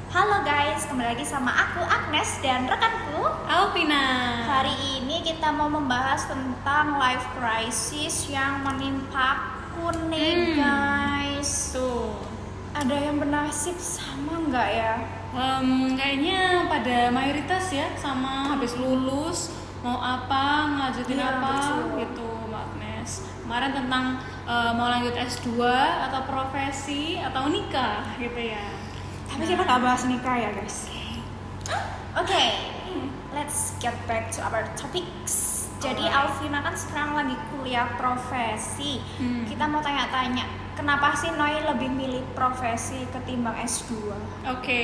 Halo guys, kembali lagi sama aku Agnes dan rekanku Alvina. Hari ini kita mau membahas tentang life crisis yang menimpaku nih guys. Tuh. Ada yang bernasib sama nggak ya? Kayaknya pada mayoritas ya sama habis lulus mau apa, ngelanjutin Iya, apa betul. gitu Mbak Agnes. Kemarin tentang mau lanjut S2 atau profesi atau nikah gitu ya. Tapi kita nggak bahas nikah ya guys. Oke, let's get back to our topics. Jadi Alright. Alvina kan sekarang lagi kuliah profesi. Kita mau tanya-tanya, kenapa sih Noi lebih milih profesi ketimbang S2? Oke,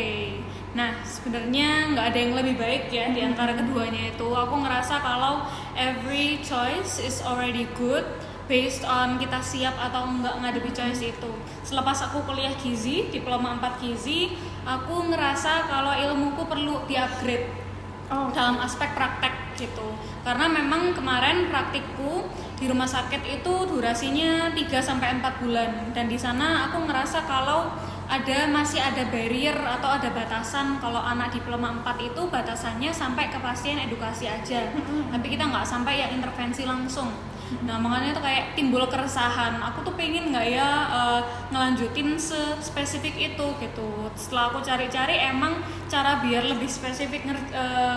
nah sebenarnya nggak ada yang lebih baik ya di antara keduanya itu. Aku ngerasa kalau every choice is already good based on kita siap atau enggak ngadepi choice itu. Selepas aku kuliah gizi, diploma 4 gizi, aku ngerasa kalau ilmuku perlu di-upgrade dalam aspek praktek gitu. Karena memang kemarin praktikku di rumah sakit itu durasinya 3-4 bulan dan di sana aku ngerasa kalau masih ada barrier atau ada batasan. Kalau anak diploma 4 itu batasannya sampai ke pasien edukasi aja. Tapi kita nggak sampai ya intervensi langsung. Nah makanya tuh kayak timbul keresahan. Aku tuh pengen nggak ya ngelanjutin spesifik itu gitu. Setelah aku cari-cari emang cara biar lebih spesifik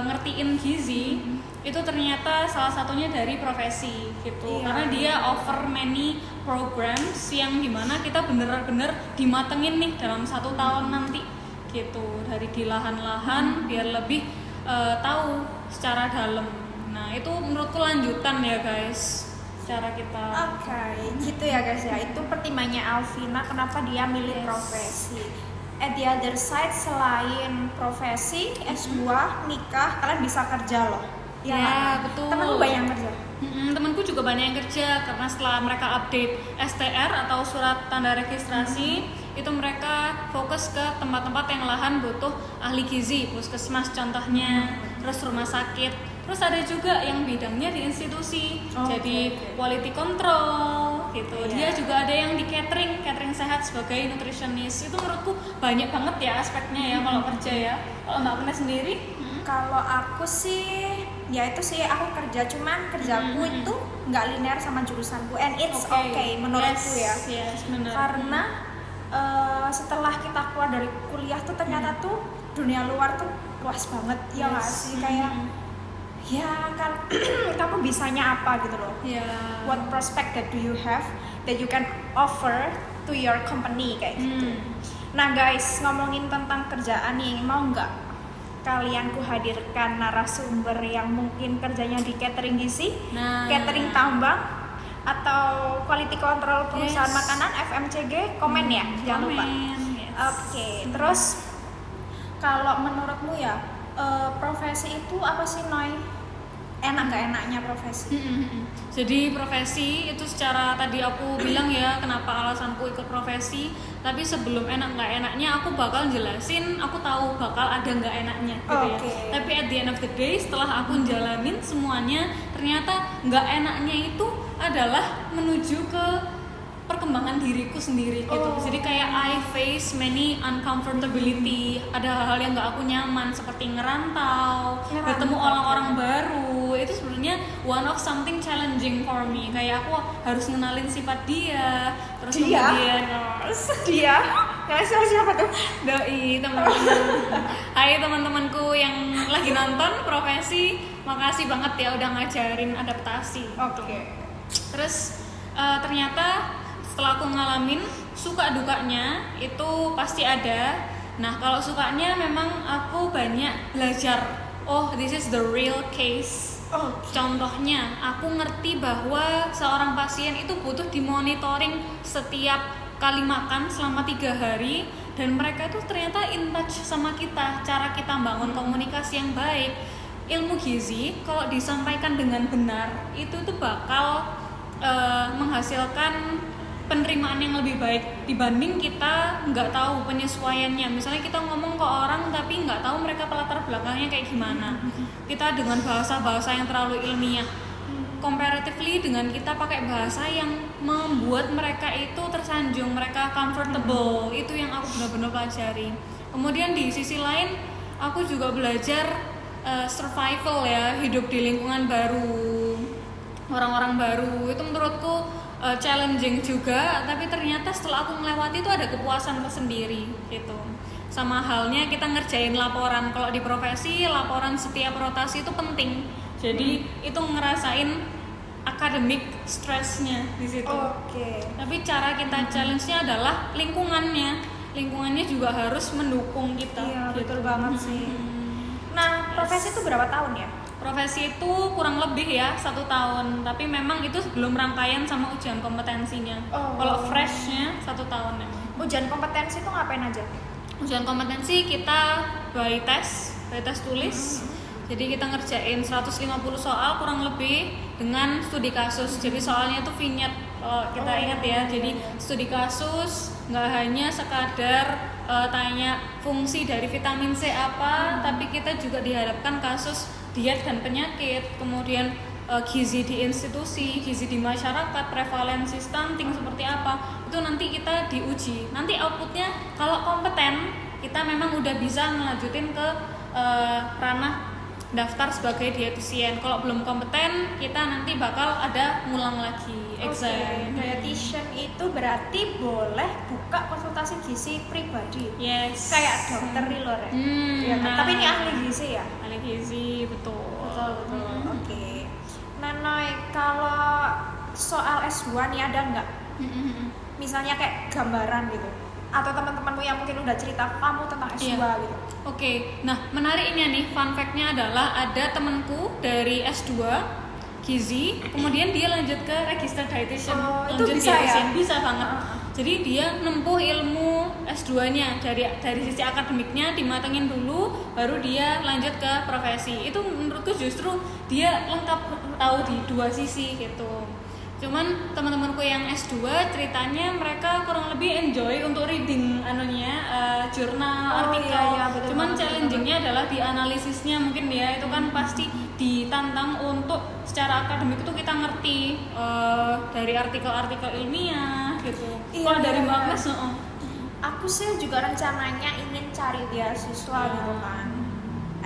ngertiin gizi itu ternyata salah satunya dari profesi gitu. Iya. Karena dia offer many programs yang dimana kita bener-bener dimatengin nih dalam 1 tahun nanti gitu. Dari di lahan-lahan biar lebih tahu secara dalam. Nah itu menurutku lanjutan ya guys cara kita. Oke, gitu ya guys ya. Itu pertimbangannya Alvina kenapa dia milih profesi. At the other side, selain profesi, S2, nikah, kalian bisa kerja loh. Iya Ya, nggak? betul. Temenku banyak yang kerja. Temanku juga banyak yang kerja karena setelah mereka update STR atau surat tanda registrasi itu mereka fokus ke tempat-tempat yang lahan butuh ahli gizi, puskesmas contohnya, terus rumah sakit. Terus ada juga yang bidangnya di institusi, jadi quality control gitu. Iya. Dia juga ada yang di catering sehat sebagai nutritionist. Itu menurutku banyak banget ya aspeknya ya kalau kerja ya. Kalau Mbak Agnes sendiri? Kalau aku sih, ya itu sih aku kerja, cuman kerjaku itu nggak linear sama jurusanku, and it's okay menurutku ya. Yes, benar. Karena setelah kita keluar dari kuliah tuh ternyata tuh dunia luar tuh luas banget, ya nggak sih? Kayak ya kan kamu bisanya apa gitu loh. Ya. What prospect that do you have that you can offer to your company kayak gitu. Nah guys, ngomongin tentang kerjaan nih, mau nggak kalian kuhadirkan narasumber yang mungkin kerjanya di catering gizi, catering tambang, atau quality control perusahaan makanan FMCG? Komen ya, jangan lupa. Yes. Oke, terus kalau menurutmu ya profesi itu apa sih Noi? Enak gak enaknya profesi? Jadi profesi itu secara tadi aku bilang ya kenapa alasanku ikut profesi. Tapi sebelum enak nggak enaknya aku bakal jelasin. Aku tahu bakal ada nggak enaknya gitu ya. Tapi at the end of the day setelah aku jalanin semuanya ternyata nggak enaknya itu adalah menuju ke perkembangan diriku sendiri gitu. Jadi kayak I face many uncomfortability, ada hal-hal yang nggak aku nyaman seperti ngerantau, bertemu orang-orang baru. Itu sebenarnya one of something challenging for me. Kayak aku harus ngenalin sifat dia, terus kemudian Dia? Siapa tuh? doi teman-teman. Hai teman-temanku yang lagi nonton profesi, makasih banget ya udah ngajarin adaptasi. Terus ternyata setelah aku ngalamin suka dukanya itu pasti ada. Nah kalau sukanya memang aku banyak belajar. Oh this is the real case. Contohnya aku ngerti bahwa seorang pasien itu butuh dimonitoring setiap kali makan selama 3 hari. Dan mereka itu ternyata in touch sama kita. Cara kita bangun komunikasi yang baik. Ilmu gizi kalau disampaikan dengan benar itu tuh bakal menghasilkan penerimaan yang lebih baik dibanding kita nggak tahu penyesuaiannya. Misalnya kita ngomong ke orang tapi nggak tahu mereka latar belakangnya kayak gimana. Kita dengan bahasa-bahasa yang terlalu ilmiah. Comparatively dengan kita pakai bahasa yang membuat mereka itu tersanjung, mereka comfortable. Itu yang aku benar-benar pelajari. Kemudian di sisi lain aku juga belajar survival ya, hidup di lingkungan baru, orang-orang baru. Itu menurutku challenging juga, tapi ternyata setelah aku melewati itu ada kepuasan tersendiri gitu. Sama halnya kita ngerjain laporan. Kalau di profesi, laporan setiap rotasi itu penting. Jadi itu ngerasain akademik stresnya di situ. Oke. Tapi cara kita challenge-nya adalah lingkungannya juga harus mendukung kita. Iya, gitu. betul banget sih. Nah, profesi itu berapa tahun ya? Profesi itu kurang lebih ya 1 tahun, tapi memang itu belum rangkaian sama ujian kompetensinya. Oh. Kalau freshnya 1 tahun memang. Ujian kompetensi itu ngapain aja? Ujian kompetensi kita by tes tulis. Jadi kita ngerjain 150 soal kurang lebih dengan studi kasus. Jadi soalnya itu vignette kita ingat ya. Jadi studi kasus nggak hanya sekadar tanya fungsi dari vitamin C apa, tapi kita juga dihadapkan kasus diet dan penyakit, kemudian gizi di institusi, gizi di masyarakat, prevalensi stunting seperti apa. Itu nanti kita diuji. Nanti outputnya kalau kompeten, kita memang udah bisa melanjutin ke ranah daftar sebagai dietitian. Kalau belum kompeten, kita nanti bakal ada ngulang lagi exam. Dietitian itu berarti boleh buka konsultasi gizi pribadi. Yes. Kayak dokter nih loh, Ren. Iya kan? Tapi ini ahli gizi ya? Ahli gizi, betul. Betul. Oke. Nah, Noy, kalau soal S2 nih ada nggak? Misalnya kayak gambaran gitu. Atau teman-temanmu yang mungkin udah cerita kamu tentang S2 gitu. Oke, nah menariknya nih, fun fact-nya adalah ada temanku dari S2 gizi, kemudian dia lanjut ke register dietitian. Itu bisa dietitian. ya? Bisa banget. Jadi dia nempuh ilmu S2-nya dari sisi akademiknya dimatengin dulu, baru dia lanjut ke profesi. Itu menurutku justru dia lengkap tahu di dua sisi gitu. Cuman teman-temanku yang S2 ceritanya mereka kurang lebih enjoy untuk reading jurnal, artikel. Iya, betul Cuman banget, challengingnya adalah di analisisnya mungkin ya, itu kan pasti ditantang untuk secara akademik itu kita ngerti dari artikel-artikel ilmiah gitu. Iya, Kalau dari iya. Mbak Agnes, Aku sih juga rencananya ingin cari beasiswa gitu kan.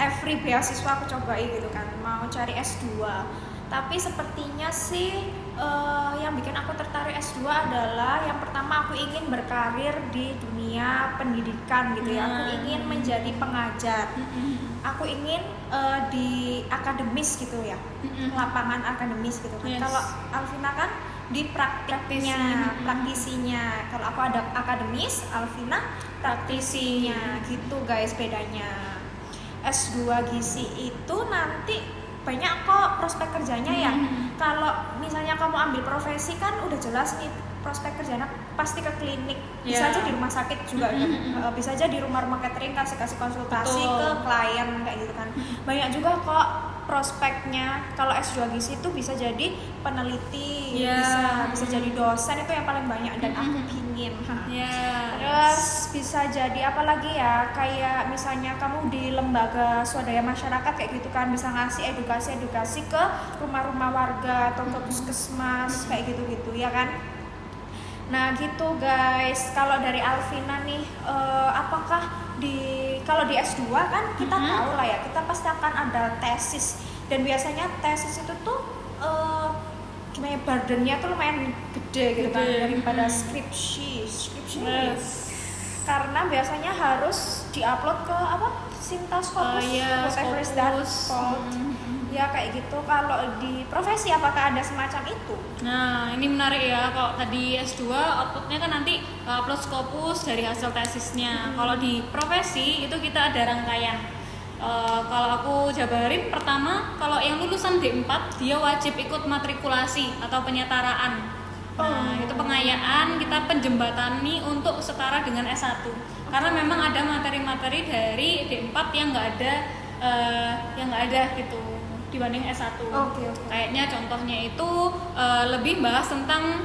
Every beasiswa aku cobain gitu kan, mau cari S2. Tapi sepertinya sih yang bikin aku tertarik S2 adalah yang pertama aku ingin berkarir di dunia pendidikan gitu ya. Aku ingin menjadi pengajar. Aku ingin di akademis gitu ya. Lapangan akademis gitu kan. Yes. Kalau Alvina kan di praktiknya, praktisinya. Kalau aku ada akademis, Alvina praktisinya. Gitu guys bedanya. S2 gizi itu nanti banyak kok prospek kerjanya ya. Kalau misalnya kamu ambil profesi kan udah jelas nih prospek kerjanya pasti ke klinik. Bisa aja di rumah sakit juga, bisa aja di rumah-rumah catering kasih konsultasi ke klien kayak gitu kan. Banyak juga kok prospeknya. Kalau S2 gizi itu bisa jadi peneliti, bisa jadi dosen, itu yang paling banyak dan aku pingin. Terus bisa jadi apa lagi ya, kayak misalnya kamu di lembaga swadaya masyarakat kayak gitu kan, bisa ngasih edukasi ke rumah-rumah warga atau ke puskesmas kayak gitu-gitu ya kan. Nah gitu guys, kalau dari Alvina nih, apakah kalau di S2 kan kita tahu lah ya, kita pasti akan ada tesis, dan biasanya tesis itu tuh gimana ya, burdennya tuh lumayan gede gitu kan daripada skripsi. Karena biasanya harus diupload ke Sintas Scopus, whatever is that called. Ya kayak gitu. Kalau di profesi apakah ada semacam itu? Nah ini menarik ya, kalau tadi S2 outputnya kan nanti upload Scopus dari hasil tesisnya. Kalau di profesi itu kita ada rangkaian. Kalau aku jabarin, pertama kalau yang lulusan D4 dia wajib ikut matrikulasi atau penyetaraan. Nah itu pengayaan, kita penjembatani untuk setara dengan S1. Karena memang ada materi-materi dari D4 yang nggak ada gitu dibanding S1. Kayaknya contohnya itu lebih bahas tentang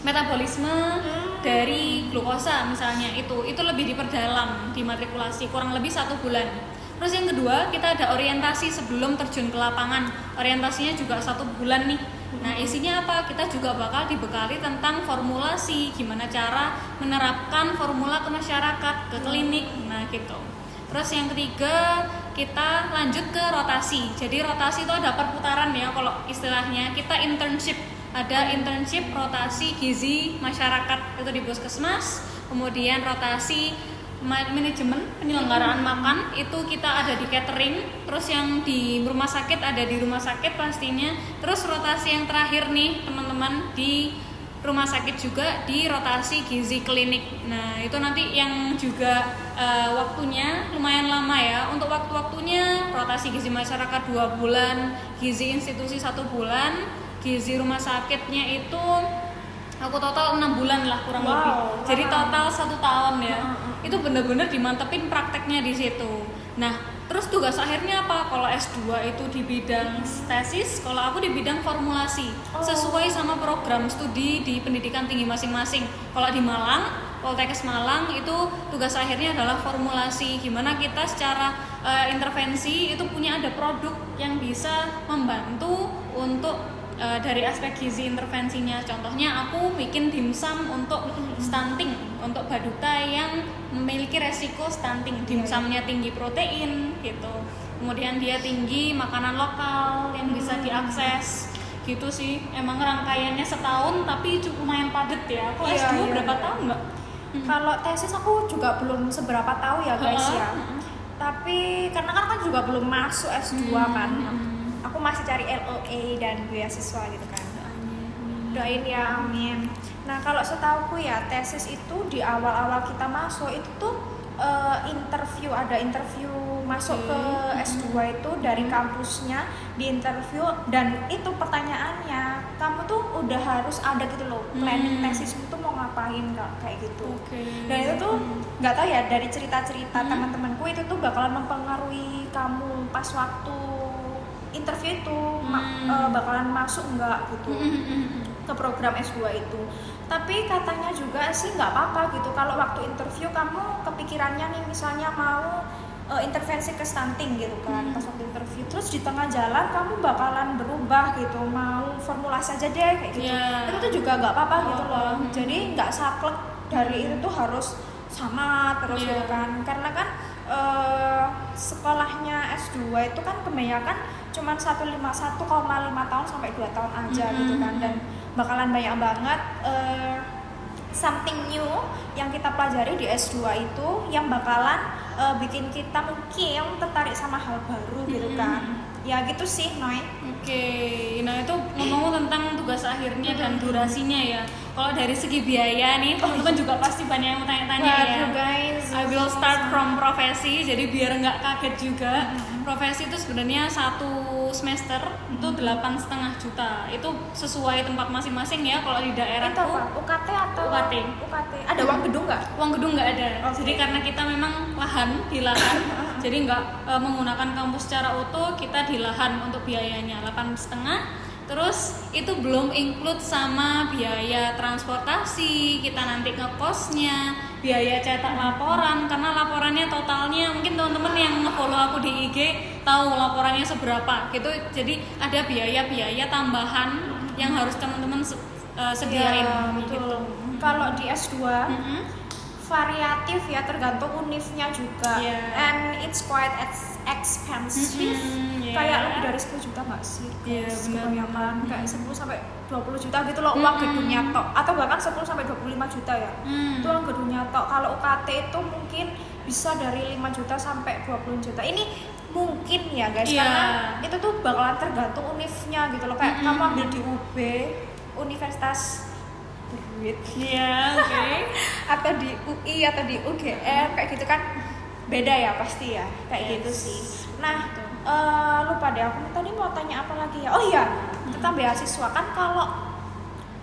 metabolisme dari glukosa misalnya, itu lebih diperdalam di matrikulasi kurang lebih 1 bulan. Terus yang kedua kita ada orientasi sebelum terjun ke lapangan, orientasinya juga 1 bulan nih. Nah, isinya apa? Kita juga bakal dibekali tentang formulasi, gimana cara menerapkan formula ke masyarakat, ke klinik. Nah, gitu. Terus yang ketiga, kita lanjut ke rotasi. Jadi rotasi itu ada perputaran ya, kalau istilahnya kita internship. Ada internship rotasi gizi masyarakat itu di puskesmas, kemudian rotasi manajemen penyelenggaraan makan itu kita ada di catering, terus yang di rumah sakit ada di rumah sakit pastinya, terus rotasi yang terakhir nih teman-teman di rumah sakit juga di rotasi gizi klinik. Nah itu nanti yang juga waktunya lumayan lama ya. Untuk waktu-waktunya rotasi gizi masyarakat 2 bulan, gizi institusi 1 bulan, gizi rumah sakitnya itu aku total 6 bulan lah kurang lebih. Jadi total 1 tahun ya. Itu bener-bener dimantepin prakteknya di situ. Nah, terus tugas akhirnya apa? Kalau S2 itu di bidang tesis, kalau aku di bidang formulasi. Sesuai sama program studi di pendidikan tinggi masing-masing. Kalau di Malang, Poltekkes Malang itu tugas akhirnya adalah formulasi. Gimana kita secara intervensi itu punya ada produk yang bisa membantu untuk dari aspek gizi intervensinya. Contohnya aku bikin dimsum untuk stunting, untuk baduta yang memiliki resiko stunting. Dimsumnya tinggi protein gitu, kemudian dia tinggi makanan lokal yang bisa diakses gitu sih. Emang rangkaiannya setahun tapi cukup lumayan padat ya. Aku S2 berapa tahun mbak? Kalau tesis aku juga belum seberapa tahu ya guys ya. Tapi karena kan juga belum masuk S2 kan. Aku masih cari LOA dan beasiswa gitu kan. Doain ya, amin. Nah kalau setahuku ya tesis itu di awal-awal kita masuk itu tuh ada interview masuk ke S2 itu dari kampusnya, di interview, dan itu pertanyaannya kamu tuh udah harus ada gitu loh planning tesismu tuh mau ngapain kayak gitu. Dan itu tuh nggak tahu ya, dari cerita-cerita teman-temanku itu tuh bakalan mempengaruhi kamu pas waktu interview itu bakalan masuk nggak gitu ke program S2 itu. Tapi katanya juga sih nggak apa-apa gitu kalau waktu interview kamu kepikirannya nih misalnya mau intervensi ke stunting gitu kan, pas waktu interview terus di tengah jalan kamu bakalan berubah gitu, mau formulasi aja deh kayak gitu. Itu tuh juga nggak apa-apa gitu loh. Jadi nggak saklek dari itu tuh harus sama terus gitu kan, karena kan sekolahnya S2 itu kan kebanyakan cuman 1,5 tahun sampai 2 tahun aja gitu kan, dan bakalan banyak banget something new yang kita pelajari di S2 itu yang bakalan bikin kita mungkin tertarik sama hal baru gitu kan. Ya gitu sih Noi. Nah itu ngomong tentang tugas akhirnya dan durasinya ya. Kalau dari segi biaya nih, teman-teman juga pasti banyak yang tanya-tanya ya. Guys, I will start from profesi, jadi biar nggak kaget juga. Profesi itu sebenarnya 1 semester itu 8,5 juta. Itu sesuai tempat masing-masing ya. Kalau di daerahku itu apa? UKT atau UKT. Ada uang gedung nggak? Uang gedung nggak ada. Jadi karena kita memang di lahan, jadi nggak menggunakan kampus secara utuh, kita di lahan untuk biayanya 8,5. Terus itu belum include sama biaya transportasi, kita nanti ngekosnya, biaya cetak laporan, karena laporannya totalnya mungkin teman-teman yang nge-follow aku di IG tahu laporannya seberapa gitu. Jadi ada biaya-biaya tambahan yang harus teman-teman sediain gitu. Kalau di S2 variatif ya, tergantung univnya juga, and it's quite expensive. Kayak lebih dari 10 juta nggak sih? Kebanyakan kayak 10 sampai 20 juta gitu loh uang gedungnya tok, atau bahkan 10 sampai 25 juta ya. Itu uang gedungnya tok. Kalau UKT itu mungkin bisa dari 5 juta sampai 20 juta. Ini mungkin ya guys, karena itu tuh bakalan tergantung univnya gitu loh. Kayak kamu ambil di UB, Universitas Berduit, atau di UI atau di UGM kayak gitu kan, beda ya pasti ya kayak gitu sih. Nah lupa deh aku tadi mau tanya apa lagi ya. Oh iya, tentang beasiswa kan. Kalau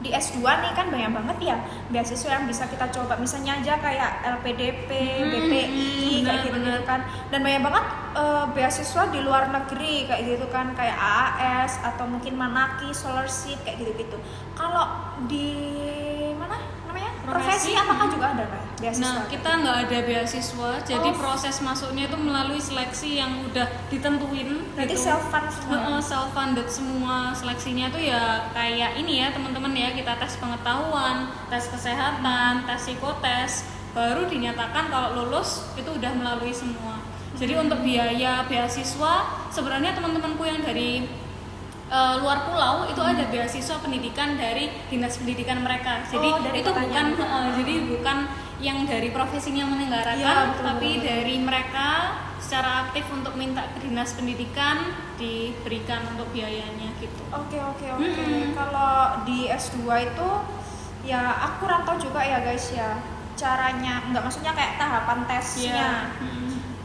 di S2 nih kan banyak banget ya beasiswa yang bisa kita coba, misalnya aja kayak LPDP, BPI kayak gitu kan, dan banyak banget beasiswa di luar negeri kayak gitu kan, kayak AAS atau mungkin Manaki, Scholarship kayak gitu-gitu. Kalau di mana namanya Profesi apakah juga ada Kak? Beasiswa? Nah, kita nggak ada beasiswa, jadi Oh. proses masuknya itu melalui seleksi yang udah ditentuin. Berarti gitu. self fund semua. Self funded semua. Seleksinya tuh ya kayak ini ya teman-teman ya, kita tes pengetahuan, tes kesehatan, tes psikotes, baru dinyatakan kalau lulus itu udah melalui semua. Jadi untuk biaya beasiswa sebenarnya teman-temanku yang dari luar pulau itu ada beasiswa pendidikan dari dinas pendidikan mereka. Jadi dari itu kotanya. bukan yang dari profesinya menyelenggarakan, Iya, tapi dari mereka secara aktif untuk minta ke dinas pendidikan diberikan untuk biayanya gitu. Oke. Kalau di S2 itu ya aku rantau juga ya guys ya. Caranya enggak, maksudnya kayak tahapan tesnya.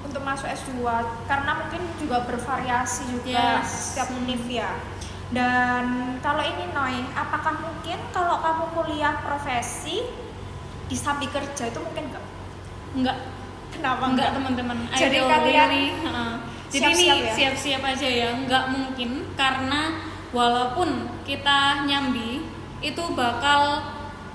Untuk masuk S2 karena mungkin juga bervariasi juga setiap univ ya. Dan kalau ini Noy, apakah mungkin kalau kamu kuliah profesi di sambil kerja itu mungkin Enggak. Kenapa Enggak teman-teman. Jadi I will kalian jadi ini siap-siap ya? siap-siap aja ya. Enggak mungkin karena walaupun kita nyambi itu bakal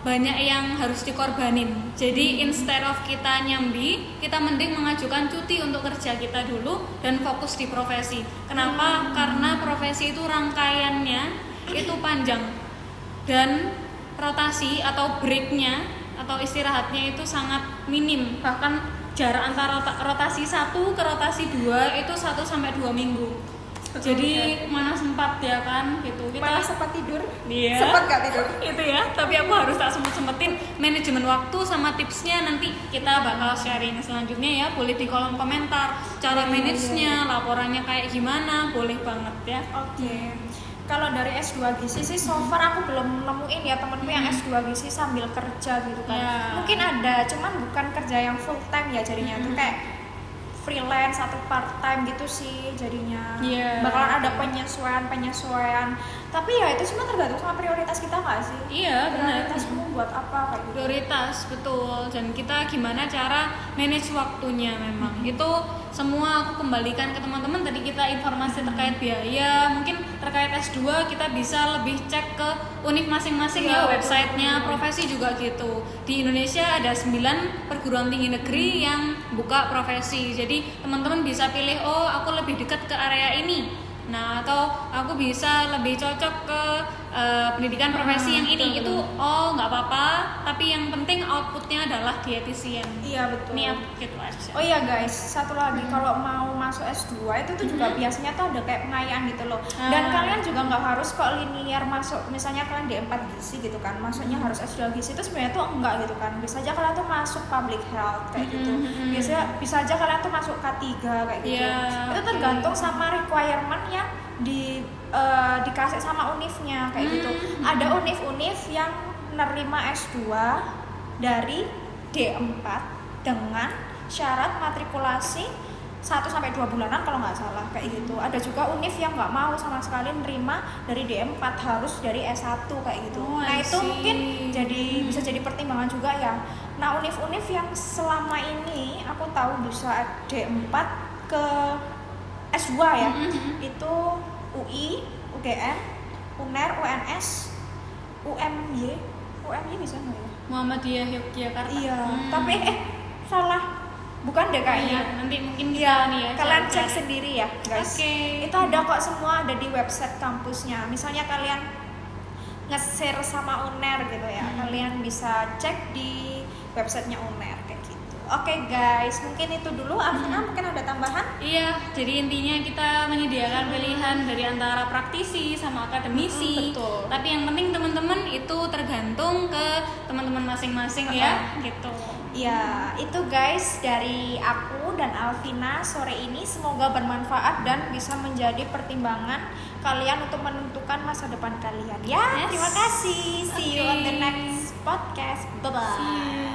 banyak yang harus dikorbanin. Jadi instead of kita nyambi, kita mending mengajukan cuti untuk kerja kita dulu dan fokus di profesi. Kenapa? Karena profesi itu rangkaiannya itu panjang dan rotasi atau breaknya atau istirahatnya itu sangat minim. Bahkan jarak antara rotasi 1 ke rotasi 2 itu 1 sampai 2 minggu. Jadi mana sempat ya kan gitu. Mana sempat tidur? Iya. Sempat gak tidur? Itu ya, tapi aku harus tak sempetin manajemen waktu sama tipsnya nanti kita bakal sharing selanjutnya ya. Boleh di kolom komentar cara manage-nya, laporannya kayak gimana, boleh banget ya. Oke. Kalau dari S2 gizi sih so far aku belum nemuin ya temenku yang S2 gizi sambil kerja gitu kan. Ya. Mungkin ada, cuman bukan kerja yang full time ya jadinya tuh kayak freelance atau part time gitu sih jadinya. Bakalan ada penyesuaian. Tapi ya itu semua tergantung sama prioritas kita nggak sih? Iya, benar. Prioritasmu buat apa kayak gitu? Prioritas, betul. Dan kita gimana cara manage waktunya memang. Itu semua aku kembalikan ke teman-teman. Tadi kita informasi terkait biaya, mungkin terkait S2 kita bisa lebih cek ke univ masing-masing ya, websitenya, profesi juga gitu. Di Indonesia ada 9 perguruan tinggi negeri yang buka profesi. Jadi teman-teman bisa pilih, oh aku lebih dekat ke area ini. Nah, atau aku bisa lebih cocok ke pendidikan profesi yang ini. Itu nggak apa-apa, tapi yang penting outputnya adalah dietitian. Iya betul. Niat gitu aja. Oh iya guys, satu lagi kalau mau masuk S2 itu tuh juga biasanya tuh ada kayak pengayaan gitu loh. Dan kalian juga nggak harus kok linear masuk, misalnya kalian di 4 gizi gitu kan, masuknya harus S2 gizi itu sebenarnya tuh enggak gitu kan. Bisa aja kalian tuh masuk public health kayak gitu. Biasanya bisa aja kalian tuh masuk K3 kayak gitu. Itu tergantung sama requirement yang dikasih sama univnya kayak gitu. Ada univ-univ yang nerima S2 dari D4 dengan syarat matrikulasi 1-2 bulanan kalau nggak salah kayak gitu. Ada juga univ yang nggak mau sama sekali nerima dari D4, harus dari S1 kayak gitu. Nah itu mungkin bisa jadi pertimbangan juga ya. Nah univ-univ yang selama ini aku tahu bisa D4 ke S2 ya, itu UI, UGM, UNER, UNS, UMY bisa nggak ya? Muhammadiyah Yogyakarta. Iya, tapi salah, bukan deh kayaknya. Iya, nanti mungkin kita nih ya. Kalian cek sendiri ya, guys. Oke. Itu ada kok semua, ada di website kampusnya. Misalnya kalian nge-share sama UNER gitu ya, kalian bisa cek di websitenya UNER kayak gitu. Oke guys, mungkin itu dulu. Alvina mungkin ada tambahan? Iya, jadi intinya kita menyediakan pilihan dari antara praktisi sama akademisi. Betul. Tapi yang penting teman-teman itu tergantung ke teman-teman masing-masing ya, gitu. Ya, itu guys dari aku dan Alvina sore ini, semoga bermanfaat dan bisa menjadi pertimbangan kalian untuk menentukan masa depan kalian ya. Yes. Terima kasih. See you on the next podcast. Bye bye.